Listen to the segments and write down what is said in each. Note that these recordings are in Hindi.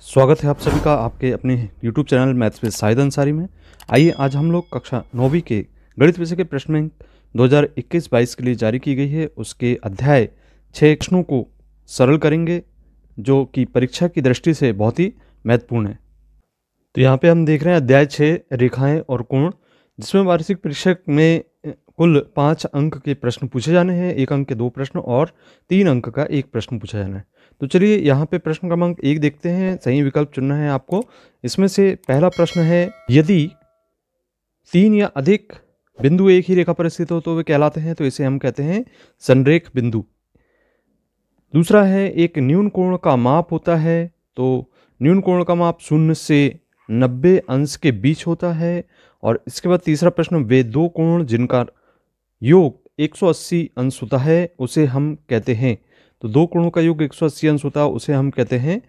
स्वागत है आप सभी का आपके अपने YouTube channel maths with Shahid Ansari में। आइए आज हम लोग कक्षा 9वीं के गणित विषय के प्रश्न बैंक 2021-22 के लिए जारी की गई है उसके अध्याय 6 प्रश्नों को सरल करेंगे जो कि परीक्षा की दृष्टि से बहुत ही महत्वपूर्ण है। तो यहाँ पे हम देख रहे हैं अध्याय 6 रेखाएं और कोण, जिसमें वार्षिक परीक्षा में कुल 5 अंक के प्रश्न पूछे जाने हैं, 1 अंक के 2 प्रश्न और 3 अंक का 1 प्रश्न पूछा जाना है। तो चलिए यहाँ पे प्रश्न क्रमांक 1 देखते हैं। सही विकल्प चुनना है आपको। इसमें से पहला प्रश्न है, यदि 3 या अधिक बिंदु एक ही रेखा पर स्थित हो तो वे कहलाते हैं, तो इसे हम कहते हैं संरेख बिंदु। दूसरा है, एक न्यून कोण का माप होता है, तो न्यून कोण का माप 0 से 90 अंश के बीच होता है। और इसके बाद तीसरा प्रश्न, वे दो कोण जिनका योग 180 अंश होता है उसे हम कहते हैं, तो दो कोणों का योग 180 अंश होता है उसे हम कहते हैं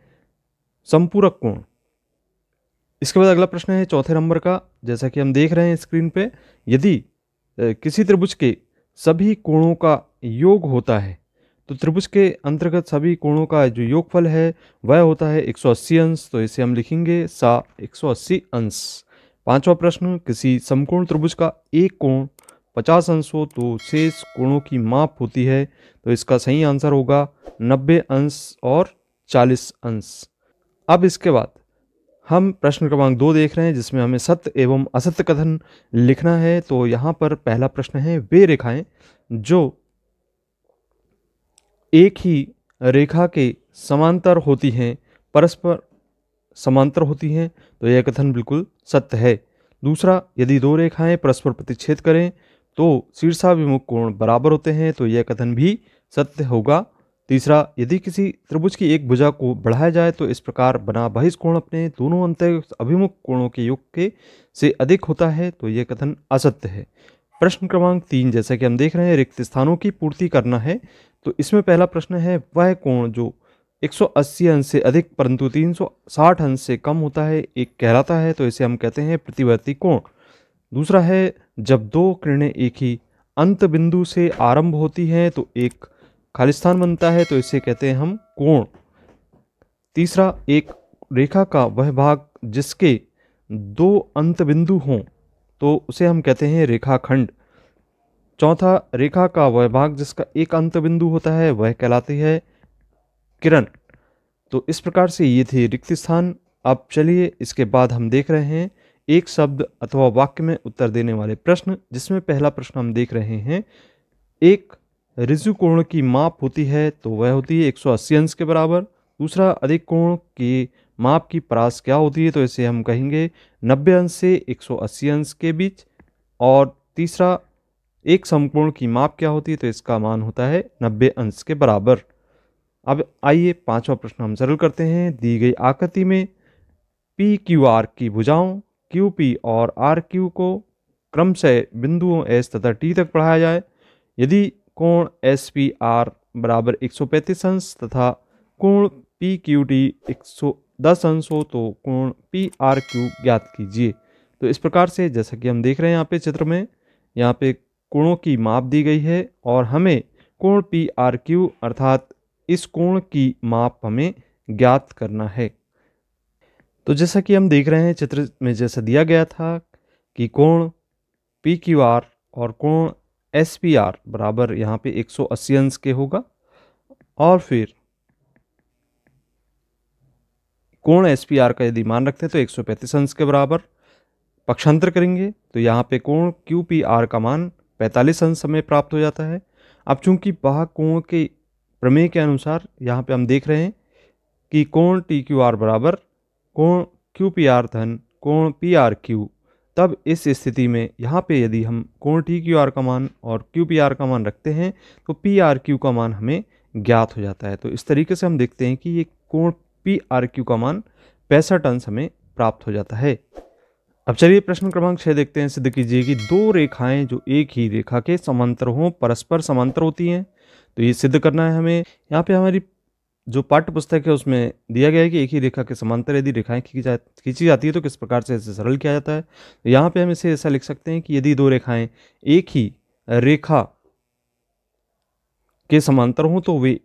संपूरक कोण। इसके बाद अगला प्रश्न है चौथे नंबर का, जैसा कि हम देख रहे हैं स्क्रीन पे, यदि किसी त्रिभुज के सभी कोणों का योग होता है तो त्रिभुज के अंतर्गत सभी कोणों का जो योगफल है वह होता है 180 अंश, तो इसे हम लिखेंगे सा 180 अंश। पांचवा प्रश्न, किसी समकोण त्रिभुज का एक कोण 50 अंश हो तो शेष कोणों की माप होती है, तो इसका सही आंसर होगा 90 अंश और 40 अंश। अब इसके बाद हम प्रश्न क्रमांक 2 देख रहे हैं, जिसमें हमें सत्य एवं असत्य कथन लिखना है। तो यहाँ पर पहला प्रश्न है, वे रेखाएं जो एक ही रेखा के समांतर होती हैं परस्पर समांतर होती हैं, तो यह कथन बिल्कुल सत्य है। दूसरा, यदि दो रेखाएं परस्पर प्रतिच्छेद करें तो शीर्षाभिमुख कोण बराबर होते हैं, तो यह कथन भी सत्य होगा। तीसरा, यदि किसी त्रिभुज की एक भुजा को बढ़ाया जाए तो इस प्रकार बना बहिष्कोण अपने दोनों अंतर अभिमुख कोणों के योग के से अधिक होता है, तो यह कथन असत्य है। प्रश्न क्रमांक 3, जैसा कि हम देख रहे हैं रिक्त स्थानों की पूर्ति करना है, तो इसमें पहला प्रश्न है, वह कोण जो 180 अंश से अधिक परंतु 360 अंश से कम होता है एक कहलाता है, तो इसे हम कहते हैं प्रतिवर्ती कोण। दूसरा है, जब दो किरणें एक ही अंत बिंदु से आरंभ होती हैं तो एक खालिस्तान बनता है, तो इसे कहते हैं हम कोण। तीसरा, एक रेखा का वह भाग जिसके दो अंत बिंदु हों तो उसे हम कहते हैं रेखाखंड। चौथा, रेखा का वह भाग जिसका एक अंत बिंदु होता है वह कहलाती है किरण। तो इस प्रकार से ये थे रिक्त स्थान। अब चलिए इसके बाद हम देख रहे हैं एक शब्द अथवा वाक्य में उत्तर देने वाले प्रश्न, जिसमें पहला प्रश्न हम देख रहे हैं, एक ऋजु कोण की माप होती है तो वह होती है 180 अंश के बराबर। दूसरा, अधिक कोण की माप की परास क्या होती है, तो इसे हम कहेंगे 90 अंश से 180 अंश के बीच। और तीसरा, एक समकोण की माप क्या होती है, तो इसका मान होता है 90 अंश के बराबर। अब आइए पांचवा प्रश्न हम सरल करते हैं। दी गई आकृति में पी क्यू आर की भुजाओं क्यू पी और आर क्यू को क्रमशः बिंदुओं एस तथा टी तक बढ़ाया जाए। यदि कोण एस पी आर बराबर 135 अंश तथा कोण पी क्यू टी 110 अंश हो तो कोण पी आर क्यू ज्ञात कीजिए। तो इस प्रकार से जैसा कि हम देख रहे हैं यहाँ पे चित्र में, यहाँ पे कोणों की माप दी गई है और हमें कोण पी आर क्यू अर्थात इस कोण की माप हमें ज्ञात करना है। तो जैसा कि हम देख रहे हैं चित्र में जैसा दिया गया था कि कोण पी क्यू आर और कोण एस पी आर बराबर यहाँ पे 180 अंश के होगा, और फिर कोण एस पी आर का यदि मान रखते हैं तो 135 अंश के बराबर। पक्षांतर करेंगे तो यहाँ पे कोण क्यू पी आर का मान 45 अंश हमें प्राप्त हो जाता है। अब चूंकि वह कोण के प्रमेय के अनुसार यहाँ पे हम देख रहे हैं कि कोण टी क्यू आर बराबर कोण क्यू पी आर धन कोण पी आर क्यू, तब इस स्थिति में यहाँ पे यदि हम कोण टी क्यू आर का मान और क्यू पी आर का मान रखते हैं तो पी आर क्यू का मान हमें ज्ञात हो जाता है। तो इस तरीके से हम देखते हैं कि ये कोण पी आर क्यू का मान 65 अंश हमें प्राप्त हो जाता है। अब चलिए प्रश्न क्रमांक 6 देखते हैं। सिद्ध कीजिए कि दो रेखाएं जो एक ही रेखा के समांतर हों परस्पर समांतर होती हैं। तो ये सिद्ध करना है हमें। यहाँ पे हमारी जो पाठ्य पुस्तक है उसमें दिया गया है कि एक ही रेखा के समांतर यदि रेखाएं खींची जाती है तो किस प्रकार से इसे सरल किया जाता है। तो यहाँ पे हम इसे ऐसा लिख सकते हैं कि यदि दो रेखाएं एक ही रेखा के समांतर हों तो वे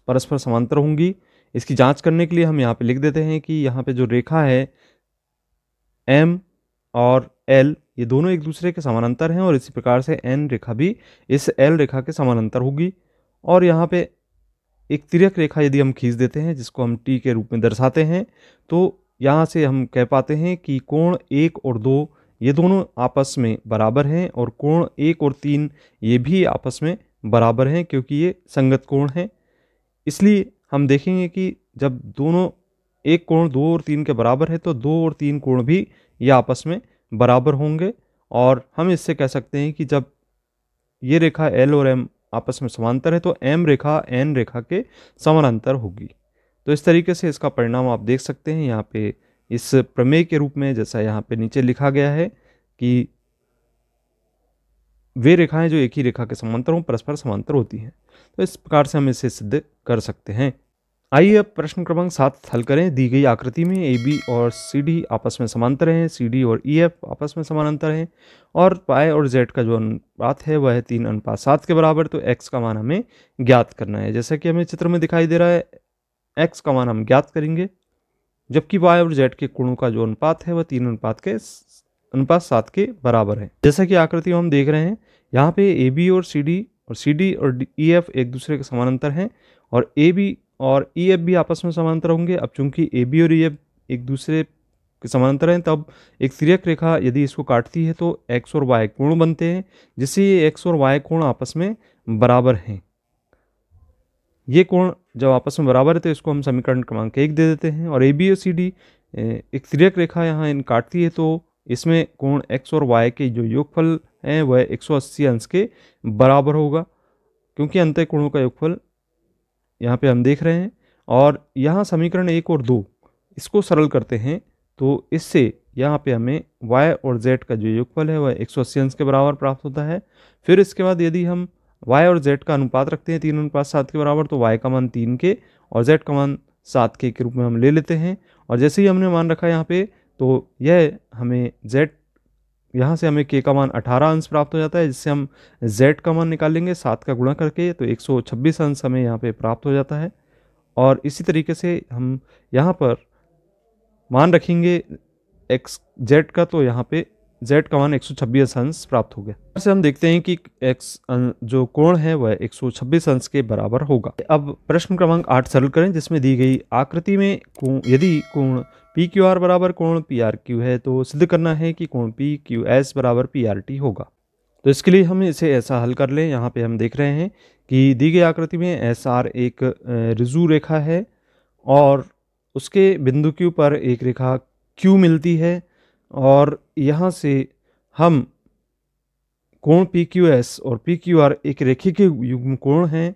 परस्पर समांतर होंगी। इसकी जांच करने के लिए हम यहाँ पे लिख देते हैं कि यहाँ पे जो रेखा है M और L ये दोनों एक दूसरे के समानांतर हैं और इसी प्रकार से N रेखा भी इस L रेखा के समानांतर होगी। और यहाँ पे एक तिर्यक रेखा यदि हम खींच देते हैं जिसको हम T के रूप में दर्शाते हैं, तो यहाँ से हम कह पाते हैं कि कोण 1 और 2 ये दोनों आपस में बराबर हैं और कोण 1 और 3 ये भी आपस में बराबर हैं, क्योंकि ये संगत कोण हैं। इसलिए हम देखेंगे कि जब दोनों एक कोण 2 और 3 के बराबर है तो 2 और 3 कोण भी ये आपस में बराबर होंगे। और हम इससे कह सकते हैं कि जब ये रेखा L और M आपस में समांतर है तो M रेखा N रेखा के समानांतर होगी। तो इस तरीके से इसका परिणाम आप देख सकते हैं यहाँ पे इस प्रमेय के रूप में, जैसा यहाँ पे नीचे लिखा गया है कि वे रेखाएं जो एक ही रेखा के समांतर हों परस्पर समांतर होती हैं। तो इस प्रकार से हम इसे सिद्ध कर सकते हैं। आइए अब प्रश्न क्रमांक 7 हल करें। दी गई आकृति में AB और CD आपस में समांतर हैं, CD और EF आपस में समानांतर हैं और Y और Z का जो अनुपात है वह है 3:7 के बराबर। तो X का मान हमें ज्ञात करना है। जैसा कि हमें चित्र में दिखाई दे रहा है, X का मान हम ज्ञात करेंगे, जबकि Y और Z के कोणों का जो अनुपात है वह 3:7 के बराबर है। जैसा कि आकृति में हम देख रहे हैं, यहाँ पे AB और CD और EF एक दूसरे के समानांतर हैं और AB और EF भी आपस में समांतर होंगे। अब चूंकि AB और EF एक दूसरे के समांतर हैं, तब एक तिर्यक रेखा यदि इसको काटती है तो X और Y कोण बनते हैं, जिससे ये X और Y कोण आपस में बराबर हैं। ये कोण जब आपस में बराबर है तो इसको हम समीकरण क्रमांक 1 दे देते हैं। और AB और CD एक तिर्यक रेखा यहाँ इन काटती है तो इसमें कोण X और Y के जो योगफल हैं वह 180 अंश के बराबर होगा, क्योंकि अंतः कोणों का योगफल यहाँ पे हम देख रहे हैं। और यहाँ समीकरण 1 और 2 इसको सरल करते हैं तो इससे यहाँ पे हमें Y और Z का जो योगफल है वह 180 अंश के बराबर प्राप्त होता है। फिर इसके बाद यदि हम Y और Z का अनुपात रखते हैं 3:7 के बराबर, तो Y का मान 3 के और Z का मान 7 के रूप में हम ले लेते हैं। और जैसे ही हमने मान रखा यहाँ पे, तो यह हमें Z यहाँ से हमें K का मान 18 अंश प्राप्त हो जाता है, जिससे हम Z का मान निकालेंगे 7 का गुणा करके, तो 126 अंश हमें यहाँ पे प्राप्त हो जाता है। और इसी तरीके से हम यहाँ पर मान रखेंगे Z का, तो यहाँ पे Z का मान 126 अंश प्राप्त हो गया। ऐसे हम देखते हैं कि X जो कोण है वह 126 अंश के बराबर होगा। अब प्रश्न क्रमांक 8 सरल करें, जिसमें दी गई आकृति में यदि कोण PQR बराबर कोण PRQ है तो सिद्ध करना है कि कोण PQS बराबर PRT होगा। तो इसके लिए हम इसे ऐसा हल कर लें। यहाँ पे हम देख रहे हैं कि दी गई आकृति में SR एक ऋजु रेखा है और उसके बिंदु Q पर एक रेखा Q मिलती है, और यहाँ से हम कोण PQS और PQR एक रेखीय युग्म कोण हैं,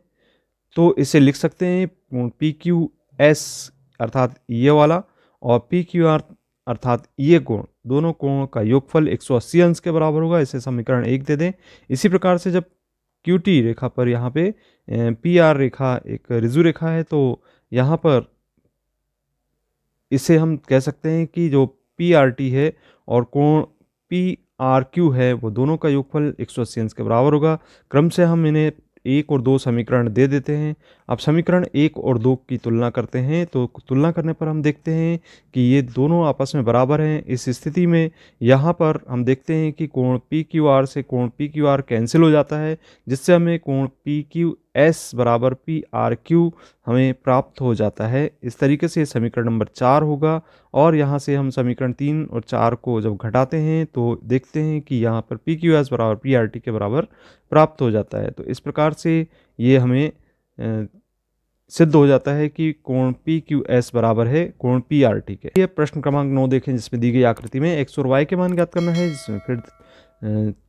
तो इसे लिख सकते हैं कोण PQS अर्थात ये वाला और PQR अर्थात ये कोण, दोनों कोणों का योगफल 180 अंश के बराबर होगा। इसे समीकरण 1 दे दें। इसी प्रकार से जब QT रेखा पर यहाँ पे PR रेखा एक ऋजु रेखा है, तो यहाँ पर इसे हम कह सकते हैं कि जो PRT है और कोण PRQ है वो दोनों का योगफल 180 अंश के बराबर होगा। क्रम से हम इन्हें 1 और 2 समीकरण दे देते हैं। अब समीकरण 1 और 2 की तुलना करते हैं, तो तुलना करने पर हम देखते हैं कि ये दोनों आपस में बराबर हैं। इस स्थिति में यहाँ पर हम देखते हैं कि कोण PQR से कोण PQR कैंसिल हो जाता है, जिससे हमें कोण PQS बराबर PRQ हमें प्राप्त हो जाता है। इस तरीके से समीकरण नंबर 4 होगा। और यहाँ से हम समीकरण 3 और 4 को जब घटाते हैं तो देखते हैं कि यहाँ पर PQS बराबर PRT के बराबर प्राप्त हो जाता है। तो इस प्रकार से ये हमें सिद्ध हो जाता है कि कोण PQS बराबर है कोण PRT के। ये प्रश्न क्रमांक 9 देखें, जिसमें दी गई आकृति में X और Y के मान ज्ञात करना है, जिसमें फिर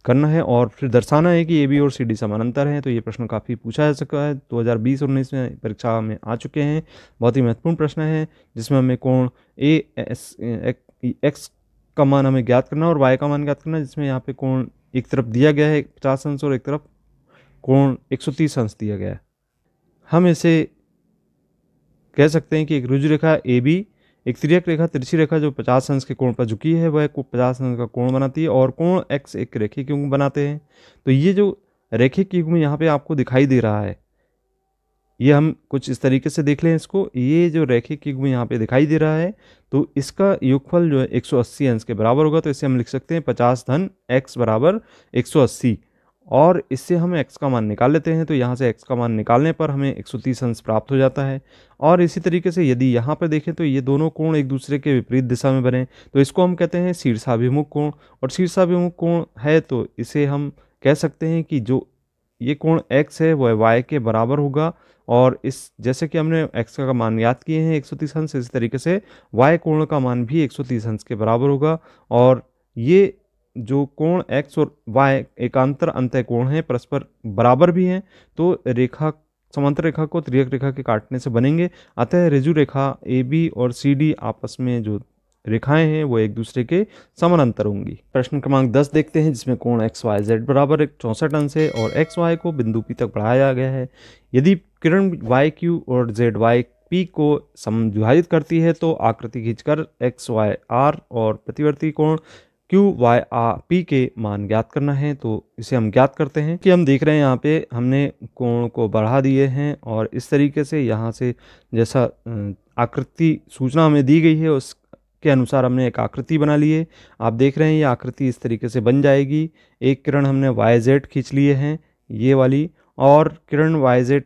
करना है और फिर दर्शाना है कि AB और CD समानांतर हैं। तो ये प्रश्न काफ़ी पूछा जा चुका है, 2020-19 में परीक्षा में आ चुके हैं। बहुत ही महत्वपूर्ण प्रश्न है, जिसमें हमें कोण X का मान हमें ज्ञात करना और Y का मान ज्ञात करना, जिसमें यहाँ पे कोण एक तरफ दिया गया है 50 अंश और एक तरफ कोण 130 अंश दिया गया है। हम इसे कह सकते हैं कि एक ऋजु रेखा AB एक तिर्यक रेखा तिरछी रेखा जो 50 अंश के कोण पर झुकी है वह 50 अंश का कोण बनाती है, और कोण X एक रेखिक युग्म बनाते हैं। तो ये जो रेखिक युग्म यहाँ पे आपको दिखाई दे रहा है, ये हम कुछ इस तरीके से देख लें इसको। ये जो रैखिक युग्म यहाँ पे दिखाई दे रहा है, तो इसका योगफल जो है 180 अंश के बराबर होगा। तो इसे हम लिख सकते हैं 50 धन x बराबर 180, और इससे हम x का मान निकाल लेते हैं। तो यहाँ से x का मान निकालने पर हमें 130 अंश प्राप्त हो जाता है। और इसी तरीके से यदि यहाँ पर देखें तो ये दोनों कोण एक दूसरे के विपरीत दिशा में बने, तो इसको हम कहते हैं शीर्षाभिमुख कोण। और शीर्षाभिमुख कोण है तो इसे हम कह सकते हैं कि जो ये कोण x है वह y के बराबर होगा। और इस जैसे कि हमने x का मान याद किए हैं 130 अंश, इसी तरीके से y कोण का मान भी 130 अंश के बराबर होगा। और ये जो कोण x और y एकांतर अंतः कोण हैं, परस्पर बराबर भी हैं, तो रेखा समांतर रेखा को त्रियक रेखा के काटने से बनेंगे। अतः ऋजु रेखा AB और CD आपस में जो रेखाएं हैं वो एक दूसरे के समानांतर होंगी। प्रश्न क्रमांक 10 देखते हैं, जिसमें कोण XYZ बराबर 64 अंश है और XY को बिंदु P तक बढ़ाया गया है। यदि किरण YQ और ZYP को समविभाजित करती है तो आकृति खींचकर XYR और प्रतिवर्ती कोण QYP के मान ज्ञात करना है। तो इसे हम ज्ञात करते हैं कि हम देख रहे हैं यहाँ पे हमने कोण को बढ़ा दिए हैं, और इस तरीके से यहाँ से जैसा आकृति सूचना हमें दी गई है उस के अनुसार हमने एक आकृति बना ली है। आप देख रहे हैं ये आकृति इस तरीके से बन जाएगी। एक किरण हमने YZ खींच लिए हैं ये वाली, और किरण YZ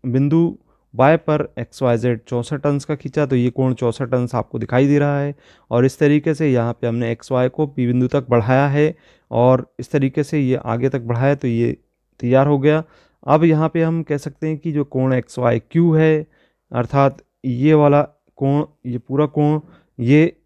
बिंदु Y पर XYZ 64 अंश का खींचा, तो ये कोण 64 अंश आपको दिखाई दे रहा है। और इस तरीके से यहाँ पे हमने XY को P बिंदु तक बढ़ाया है, और इस तरीके से ये आगे तक बढ़ाया, तो ये तैयार हो गया। अब यहाँ पे हम कह सकते हैं कि जो कोण XYQ है, अर्थात ये वाला कोण, ये पूरा कोण, ये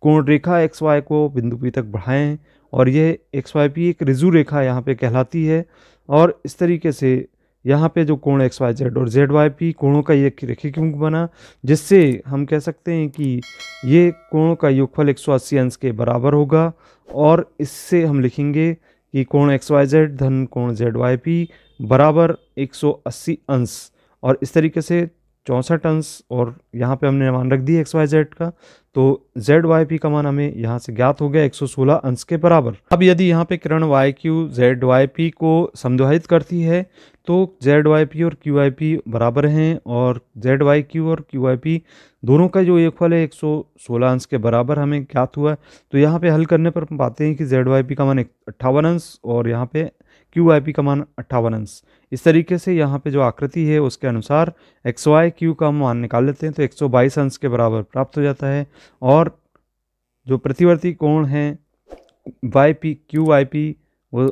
कोण रेखा XY को बिंदु P तक बढ़ाएं, और ये XYP एक ऋजु रेखा यहाँ पे कहलाती है। और इस तरीके से यहाँ पे जो कोण XYZ और ZYP कोणों का ये रेखिक युग्म बना, जिससे हम कह सकते हैं कि ये कोणों का योगफल 180 अंश के बराबर होगा। और इससे हम लिखेंगे कि कोण XYZ धन कोण ZYP बराबर 180 अंश, और इस तरीके से 64 अंश, और यहाँ पे हमने मान रख दी XYZ का, तो ZYP का मान हमें यहाँ से ज्ञात हो गया 116 अंश के बराबर। अब यदि यहाँ पे किरण YQ ZYP को समद्विभाजित करती है तो ZYP और QYP बराबर हैं, और ZYQ और QYP दोनों का जो योगफल है 116 अंश के बराबर हमें ज्ञात हुआ। तो यहाँ पे हल करने पर हम पाते हैं कि ZYP का मान 58 अंश और यहाँ पे QYP का मान 58 अंश। इस तरीके से यहाँ पे जो आकृति है उसके अनुसार XYQ का मान निकाल लेते हैं, तो 122 अंश के बराबर प्राप्त हो जाता है। और जो प्रतिवर्ती कोण है YP QYP, वो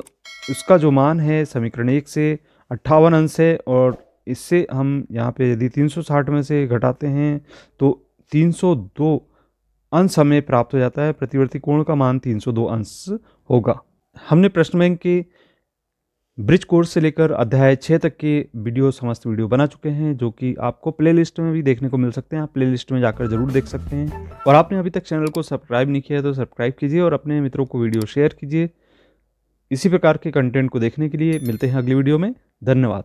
उसका जो मान है समीकरण 1 से 58 अंश है, और इससे हम यहाँ पे यदि 360 में से घटाते हैं तो 302 अंश हमें प्राप्त हो जाता है। प्रतिवर्ती कोण का मान 302 अंश होगा। हमने प्रश्न बैंक के ब्रिज कोर्स से लेकर अध्याय 6 तक के समस्त वीडियो बना चुके हैं, जो कि आपको प्लेलिस्ट में भी देखने को मिल सकते हैं। आप प्लेलिस्ट में जाकर जरूर देख सकते हैं। और आपने अभी तक चैनल को सब्सक्राइब नहीं किया है तो सब्सक्राइब कीजिए और अपने मित्रों को वीडियो शेयर कीजिए। इसी प्रकार के कंटेंट को देखने के लिए मिलते हैं अगली वीडियो में। धन्यवाद।